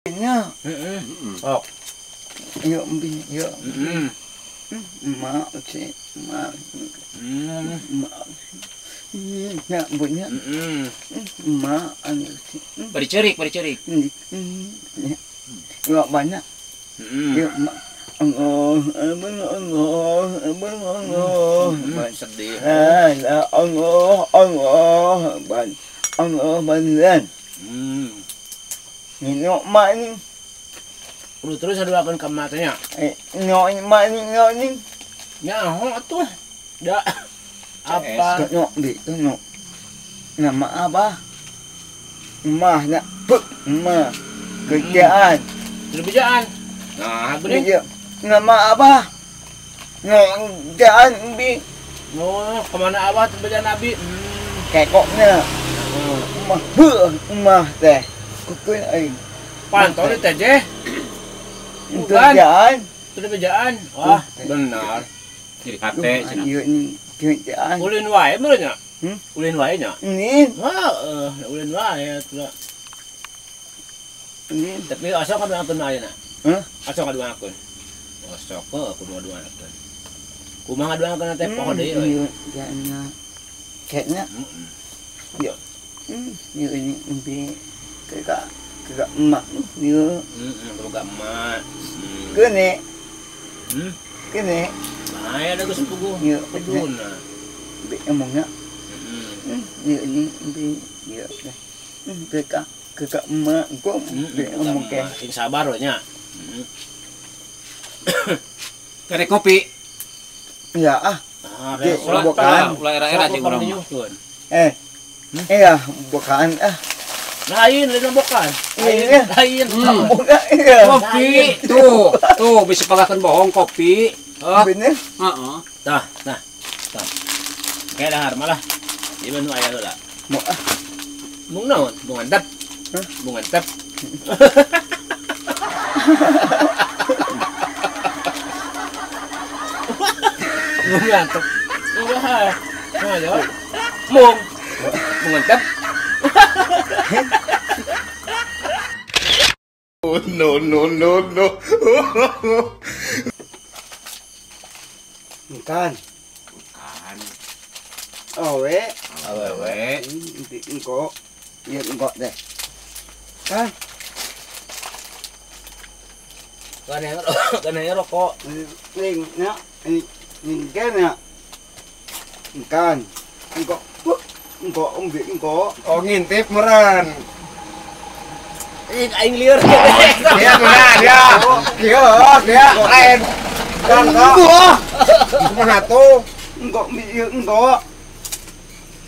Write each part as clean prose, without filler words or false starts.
nya. Oh. Yuk mbi yuk. Mak sih mak. Mak. Ya punya. Mak anu sih. Bari cerik. Yuk banyak. Yuk mak. Allah. Sedih. Allah. Allah beneran. Nyok mak ni. Terus aduakeun ka matanya. Nyok mak ni. Nyaho atuh. Da. Apa? Nyok di tu nyok. Nama apa? Mah nak pek mah kerjaan. Kerjaan. Nah, bener. Kerja. Nama apa? Nyok kerjaan bi. Oh, kemana abah kerjaan Nabi? Kekoknya. Mah mah teh. Kukun ai. Pantau di teh. Kerjaan. Itu kerjaan. Wah, benar. Jadi kate cenah. Ieu ni kerjaan. Ulin wae meureun nya. Ulin wae nya. Ini. Wah, ulin wae atuh. Ini. Tapi asa ka duakeun ayeuna. Hah? Asa ka duakeun. Asa ke kudu-duakeun. Kumaha duakeun teh poho deui euy. Kerjaannya. Keknya. Yo. Ieu ini mbi kagak emak dia Boga emak. kene kene Aya ada geus puguh. Ieu Kuduna. be emongnya ieu ini be ieu kagak emak kok be emong ke Sing sabar we nya. Kerek kopi. ya Bukan ulah era-era jeung urang. Iya bukan Lain bokan. Lain. Bukan iya Kopi tuh bisa pagakeun bohong kopi. bener Heeh. Tah. Kayak dahar malah. Di mana aya heula? mau Mung naon? Mung antep. Mung antep. Mung antep. Iya. Nah, ya. Mung antep. no bukan awe engko iya engko deh kan Kaneh rokok. ning na ning kena kan engko umbi engko ngintip meran Aing lieur. dia meran dia lain kan kok mana tuh engko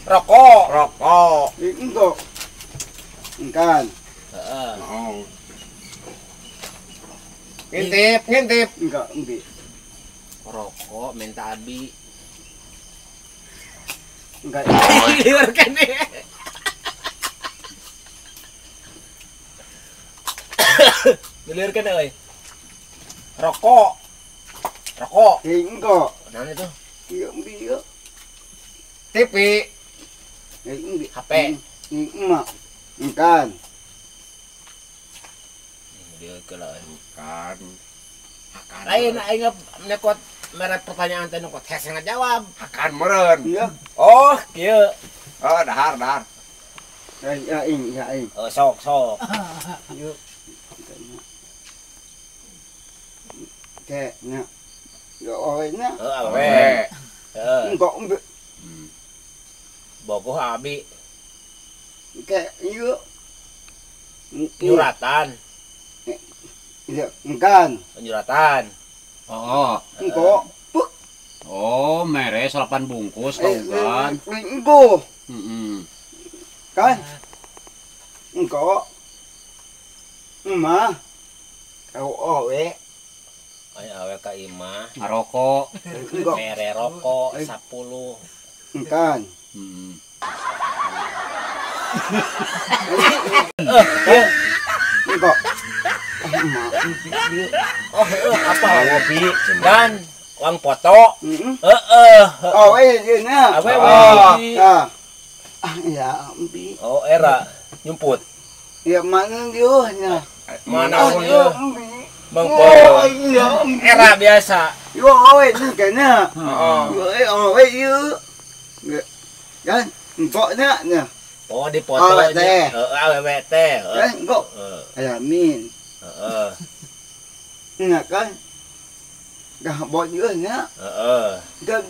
rokok engko kan Heeh. ngintip enggak umbi Rokok minta abi. enggak Lieur kene. Lieur kene euy. Rokok. engko Naon itu? iya umbi ya TV. umbi HP. emak kan Dia kala Kan. lain aing nyekot merek pertanyaan teh nyekot hese ngajawab. Akan meureun. iya Oh, kieu. Dahar. ya ing Sok. yuk kayaknya ya awalnya Awe. enggak umbi Bogoh abi kayak iya nyuratan. iya kan Penyuratan. Oh. enggak Oh, mere 8 bungkus kan. enggak Heeh. kan enggak emak kau awe Ay awe ka imah. Ngarokok. enggak Mere rokok 10. kan Heeh. enggak Oh, apa ngopi dan uang foto. heeh Heeh. awe jeuna Awe ah ya umbi Oh, era nyumput. ya mana dia nya Mana Ayo, punya Bang oh, Po. iya. Era biasa. Yo, awet ni kena. Heeh. Yo, awet you. Kan, kok nak ni. Oh dipoto Awet teh. awet teh. Kan, kok alamin. Heeh. Ingat kan? Dah buat juga nak. Heeh. Gak.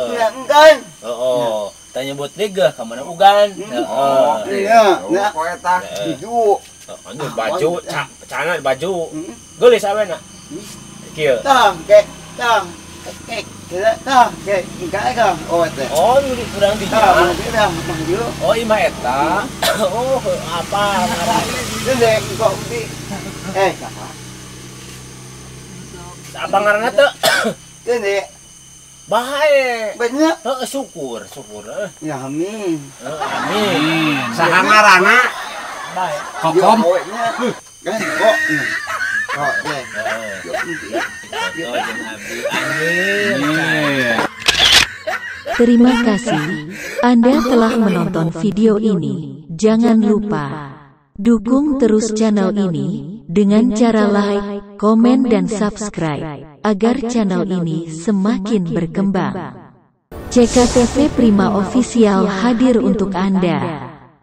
Ingat kan? Oh, tanya buat liga ke mana ugan? Iya, nak. Hidup. Ini baju, cana baju. Gelis apa nak? Kieu. Tah, enggak kan? Oh, teh. Oh, ini kurang Tah, dinya. kita maju. Oh, ima eta. Oh, apa ngaran? Gede, kok di. Apa ngaranna teu? Gede. Bae. Banyak. Heeh, syukur. Ya, amin. Amin. Saha ngaranna? Bae. Kokom. Kan, kok. Kok deh. Amin. Terima kasih Anda telah menonton video ini. Jangan lupa dukung terus channel ini dengan cara like, komen, dan subscribe agar channel ini semakin berkembang. CKTV Prima Official hadir untuk Anda.